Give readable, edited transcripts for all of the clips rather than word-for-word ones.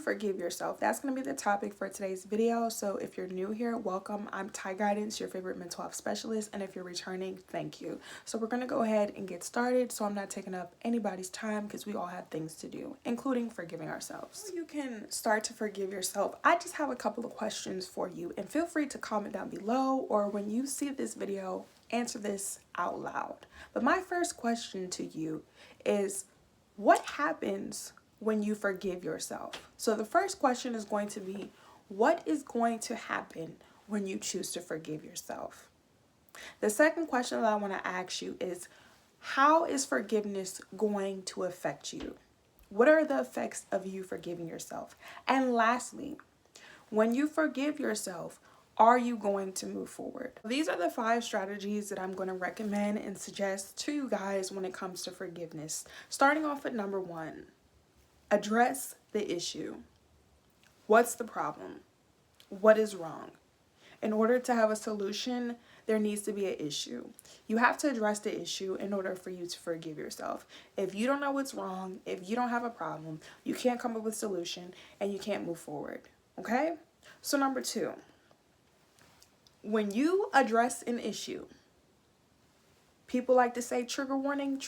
forgive yourself? That's going to be the topic for today's video. So if you're new here, welcome. I'm Ty Guidance, your favorite mental health specialist. And if you're returning, thank you. So we're going to go ahead and get started. So I'm not taking up anybody's time because we all have things to do, including forgiving ourselves. You can start to forgive yourself. I just have a couple of questions for you, and feel free to comment down below, or when you see this video, answer this out loud. But my first question to you is, what happens when you forgive yourself? So the first question is going to be, what is going to happen when you choose to forgive yourself? The second question that I want to ask you is, how is forgiveness going to affect you? What are the effects of you forgiving yourself? And lastly, when you forgive yourself, are you going to move forward? These are the 5 strategies that I'm going to recommend and suggest to you guys when it comes to forgiveness. Starting off with number 1, address the issue. What's the problem? What is wrong? In order to have a solution, there needs to be an issue. You have to address the issue in order for you to forgive yourself. If you don't know what's wrong, if you don't have a problem, you can't come up with a solution and you can't move forward. Okay? So number 2, when you address an issue, people like to say trigger warning,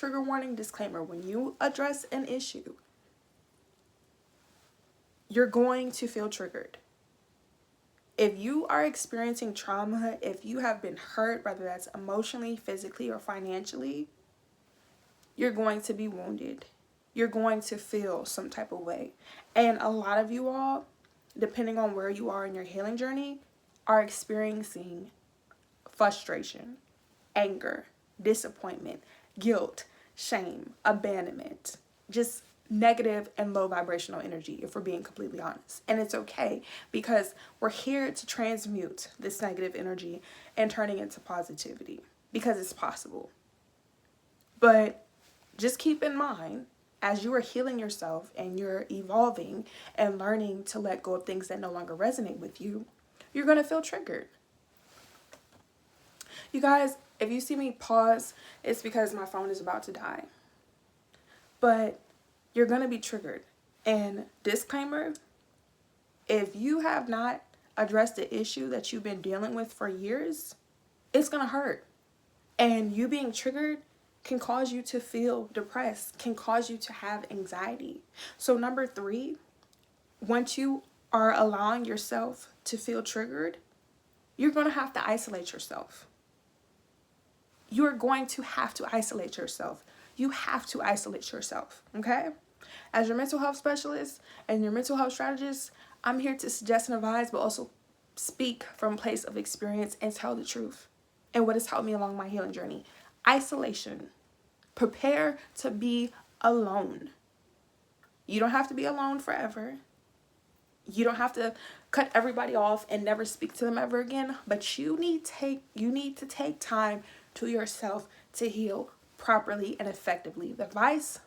disclaimer. When you address an issue, you're going to feel triggered. If you are experiencing trauma, if you have been hurt, whether that's emotionally, physically, or financially, you're going to be wounded. You're going to feel some type of way. And a lot of you all, depending on where you are in your healing journey, are experiencing frustration, anger, disappointment, guilt, shame, abandonment, just negative and low vibrational energy, if we're being completely honest. And it's okay, because we're here to transmute this negative energy and turning into positivity, because it's possible. But just keep in mind, as you are healing yourself and you're evolving and learning to let go of things that no longer resonate with you, you're going to feel triggered. You guys, if you see me pause, it's because my phone is about to die. But you're going to be triggered. And disclaimer, if you have not addressed the issue that you've been dealing with for years, it's going to hurt. And you being triggered can cause you to feel depressed, can cause you to have anxiety. So number 3, once you are allowing yourself to feel triggered, you're going to have to isolate yourself. You're going to have to isolate yourself. You have to isolate yourself, okay? As your mental health specialist and your mental health strategist, I'm here to suggest and advise, but also speak from a place of experience and tell the truth and what has helped me along my healing journey. Isolation. Prepare to be alone. You don't have to be alone forever. You don't have to cut everybody off and never speak to them ever again, but you need to take time to yourself to heal properly and effectively. The advice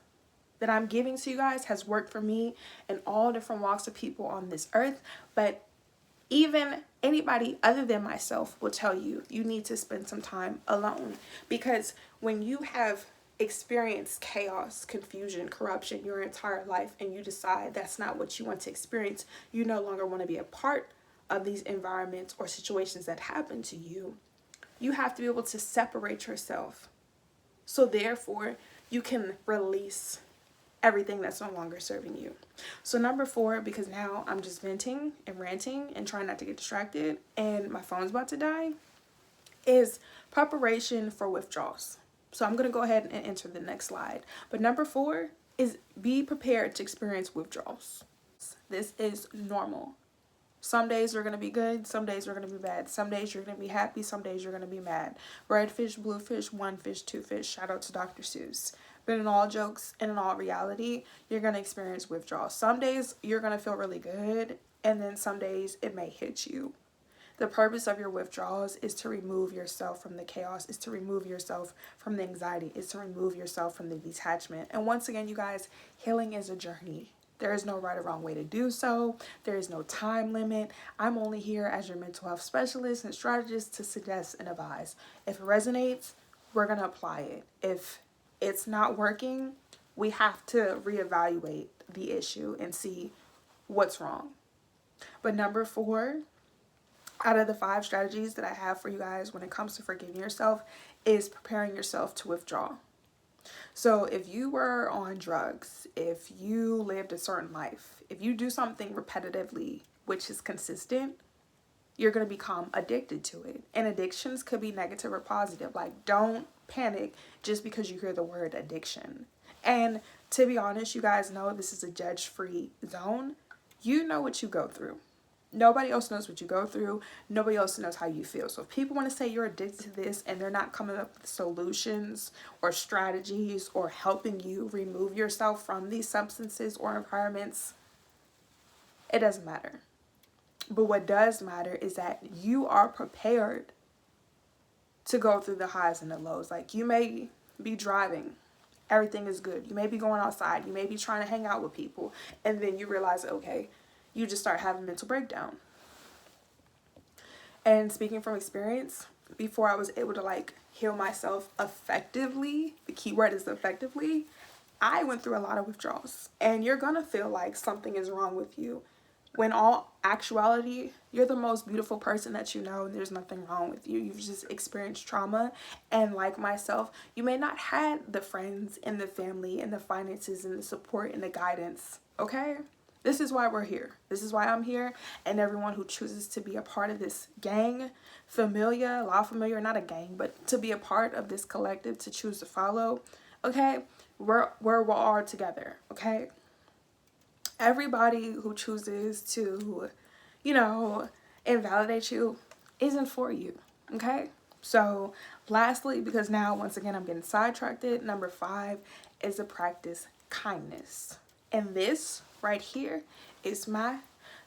that I'm giving to you guys has worked for me in all different walks of people on this earth, but even anybody other than myself will tell you, you need to spend some time alone, because when you have experienced chaos, confusion, corruption your entire life, and you decide that's not what you want to experience, you no longer want to be a part of these environments or situations that happen to you, you have to be able to separate yourself. So therefore, you can release everything that's no longer serving you. So number 4, because now I'm just venting and ranting and trying not to get distracted and my phone's about to die, is preparation for withdrawals. So I'm going to go ahead and enter the next slide. But number 4 is be prepared to experience withdrawals. This is normal. Some days are going to be good, some days are going to be bad. Some days you're going to be happy, some days you're going to be mad. Red fish, blue fish, one fish, two fish. Shout out to Dr. Seuss. But in all jokes and in all reality, you're going to experience withdrawal. Some days you're going to feel really good, and then some days it may hit you. The purpose of your withdrawals is to remove yourself from the chaos, is to remove yourself from the anxiety, is to remove yourself from the detachment. And once again, you guys, healing is a journey. There is no right or wrong way to do so. There is no time limit. I'm only here as your mental health specialist and strategist to suggest and advise. If it resonates, we're going to apply it. If it's not working, we have to reevaluate the issue and see what's wrong. But number 4 out of the 5 strategies that I have for you guys when it comes to forgiving yourself is preparing yourself to withdraw. So if you were on drugs, if you lived a certain life, if you do something repetitively, which is consistent, you're going to become addicted to it. And addictions could be negative or positive. Like, don't panic just because you hear the word addiction. And to be honest, you guys know this is a judge-free zone. You know what you go through. Nobody else knows what you go through. Nobody else knows how you feel. So if people want to say you're addicted to this and they're not coming up with solutions or strategies or helping you remove yourself from these substances or environments, it doesn't matter. But what does matter is that you are prepared to go through the highs and the lows. Like, you may be driving, everything is good. You may be going outside, you may be trying to hang out with people, and then you realize, okay, you just start having mental breakdown. And speaking from experience, before I was able to like heal myself effectively, the key word is effectively, I went through a lot of withdrawals. And you're gonna feel like something is wrong with you, when all actuality, you're the most beautiful person that you know, and there's nothing wrong with you. You've just experienced trauma. And like myself, you may not have the friends and the family and the finances and the support and the guidance, okay? This is why we're here. This is why I'm here. And everyone who chooses to be a part of this gang, familia, La Familia, not a gang, but to be a part of this collective, to choose to follow, okay? We're all together, okay? Everybody who chooses to, you know, invalidate you isn't for you, okay? So lastly, because now once again I'm getting sidetracked, number 5 is to practice kindness. And this right here is my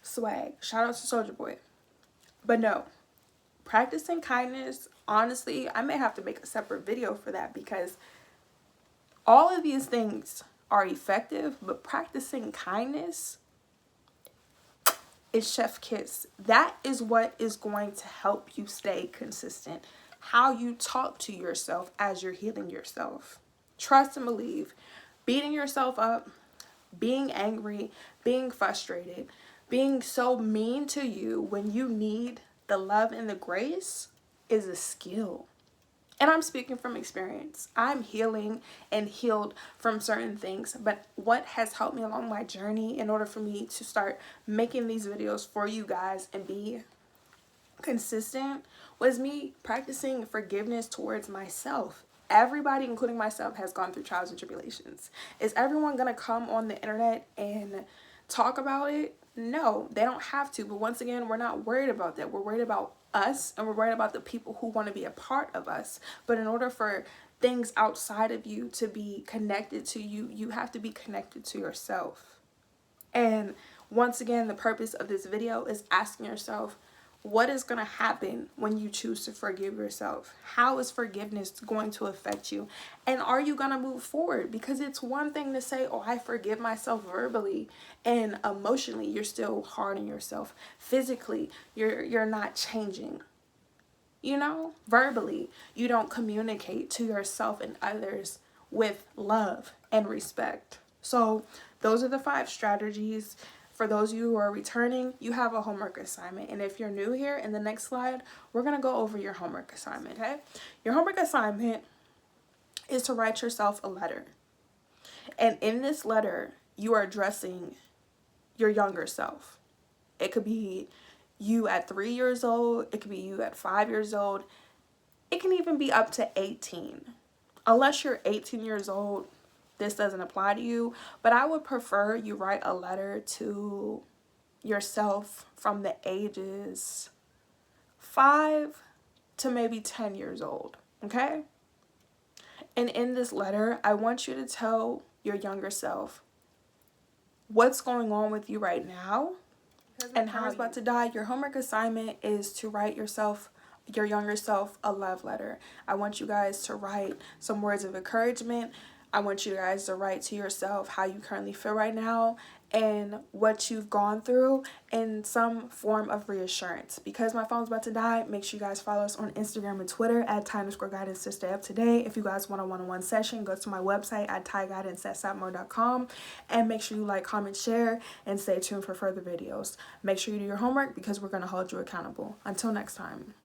swag. Shout out to Soulja Boy. But no, practicing kindness, honestly, I may have to make a separate video for that, because all of these things are effective, but practicing kindness is chef kiss. That is what is going to help you stay consistent. How you talk to yourself as you're healing yourself. Trust and believe. Beating yourself up, being angry, being frustrated, being so mean to you when you need the love and the grace is a skill. And I'm speaking from experience. I'm healing and healed from certain things. But what has helped me along my journey in order for me to start making these videos for you guys and be consistent was me practicing forgiveness towards myself. Everybody, including myself, has gone through trials and tribulations. Is everyone going to come on the internet and talk about it? No, they don't have to. But once again, we're not worried about that. We're worried about us, and we're worried about the people who want to be a part of us. But in order for things outside of you to be connected to you, you have to be connected to yourself. And once again, the purpose of this video is asking yourself, what is going to happen when you choose to forgive yourself? How is forgiveness going to affect you? And are you going to move forward? Because it's one thing to say, oh, I forgive myself verbally, and emotionally you're still hard on yourself. Physically, you're not changing. You know, verbally, you don't communicate to yourself and others with love and respect. So those are the 5 strategies. For those of you who are returning, you have a homework assignment. And if you're new here, in the next slide, we're going to go over your homework assignment, okay? Your homework assignment is to write yourself a letter. And in this letter, you are addressing your younger self. It could be you at 3 years old. It could be you at 5 years old. It can even be up to 18. Unless you're 18 years old, this doesn't apply to you, but I would prefer you write a letter to yourself from the ages 5 to maybe 10 years old, okay? And in this letter, I want you to tell your younger self what's going on with you right now and how it's about to die. Your homework assignment is to write your younger self, a love letter. I want you guys to write some words of encouragement. I want you guys to write to yourself how you currently feel right now and what you've gone through in some form of reassurance. Because my phone's about to die, make sure you guys follow us on Instagram and Twitter at @Ty_Guidance to stay up to date. If you guys want a one-on-one session, go to my website at tyguidance@satmore.com, and make sure you like, comment, share, and stay tuned for further videos. Make sure you do your homework because we're going to hold you accountable. Until next time.